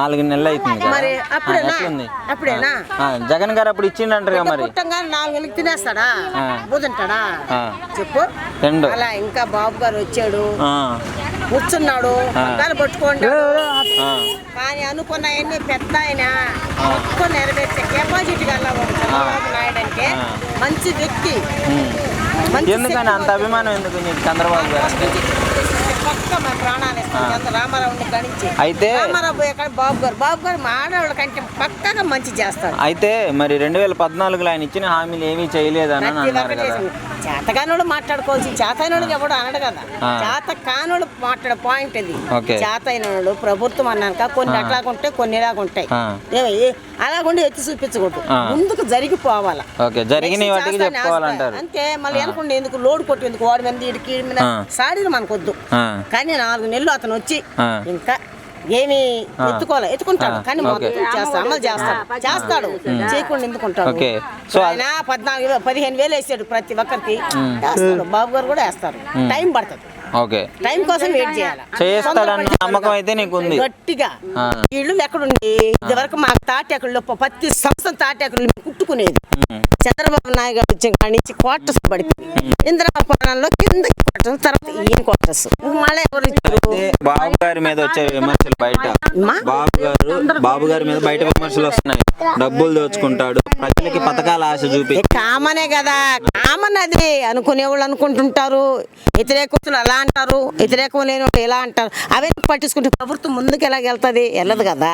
4 నెలలు అవుతుంది మరి అప్పుడేనా జగన్ గారు అప్పుడు ఇచ్చిండంటారు మరి 4 నెలలు తినేస్తాడా బుదంటాడా చెప్పు అలా ఇంకా బాబు గారు వచ్చాడు కూర్చున్నాడు పట్టుకోండి కానీ అనుకున్నాయన్ని పెద్ద ఆయన ఎక్కువ నెరవేర్చే కెపాసిటీ గల చంద్రబాబు నాయుడు అంటే మంచి వ్యక్తి. ఎందుకని అంత అభిమానం ఎందుకు నీకు చంద్రబాబు గారు అంటే? పక్క మా ప్రాణాలు ఇస్తాం రామారావుని గణించి అయితే రామారావు బాబు గారు మా ఆడవాళ్ళ కంటే పక్కగా మంచి చేస్తాడు. అయితే మరి 2014లో ఆయన ఇచ్చిన హామీలు ఏమీ చేయలేదని అన్నారు కదా. చేతకానోడు మాట్లాడుకోవాల్సి చేతైనోడు ఎవడు అనడు కదా. చేతకానోడు మాట్లాడే పాయింట్ అది. చేతైనోడు ప్రభుత్వం అన్నాక కొన్ని అట్లాగుంటాయి కొన్ని ఇలాగుంటాయి. అలాగుండి ఎత్తి చూపించకూడదు, ముందుకు జరిగిపోవాలా. అంతే మళ్ళీ అనుకుంటే ఎందుకు లోడ్ కొట్టి ఎందుకు వాడి మీద ఇడికి మీద సాడీలు మనకొద్దు. కానీ 4 నెలలు అతను వచ్చి ఇంకా ఏమి ఎత్తుకుంటాడు కానీ అమలు చేస్తాడు చేయకుండా ఎందుకుంటాడు. ఆయన 15,000 వేసాడు ప్రతి ఒక్కరికి వేస్తాడు. బాబు గారు కూడా వేస్తారు. టైం పడుతుంది, టైం కోసం వెయిట్ చేయాలి. నమ్మకం అయితే నీకు ఉంది గట్టిగా. ఇళ్ళు ఎక్కడుండి ఇదివరకు మాకు తాటాకుల్లో ప్రతి సంవత్సరం తాటాకులు కుట్టుకునేది. చంద్రబాబు నాయుడు గారు వచ్చిన కాడి నుంచి క్వార్టర్స్ పడిపోయి ఇంద్రపాలనలో కింద క్వార్టర్స్ తర్వాత ఏం క్వార్టర్స్ మళ్ళీ ఎవరు ఇచ్చారు. బాబు గారి మీద వచ్చే విమర్శలు బయట బాబు గారి మీద బయట విమర్శలు వస్తున్నాయి. డబ్బులు దోచుకుంటాడు, ప్రజలకి పథకాల ఆశ చూపి కామనే కదా. కామన్ అది అనుకునే వాళ్ళు అనుకుంటుంటారు, వ్యతిరేకస్తులు అలా అంటారు, వ్యతిరేకం లేని వాళ్ళు ఇలా అంటారు. అవే పట్టించుకుంటే ప్రభుత్వం ముందుకు ఎలాగెళ్తుంది, వెళ్ళదు కదా.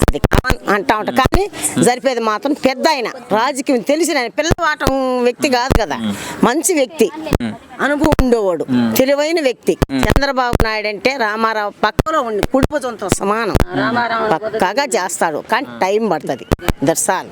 అది కామన్ అంటా ఉంటారు. కానీ జరిపేది మాత్రం పెద్ద ఆయన రాజకీయం తెలిసిన ఆయన పిల్లవాటం వ్యక్తి కాదు కదా. మంచి వ్యక్తి, అనుభవం ఉండేవాడు, తెలివైన వ్యక్తి. చంద్రబాబు నాయుడు అంటే రామారావు పక్కలో ఉండి కుడిపోతంతో సమానం. పక్కగా చేస్తాడు కానీ టైం పడుతుంది. That's all.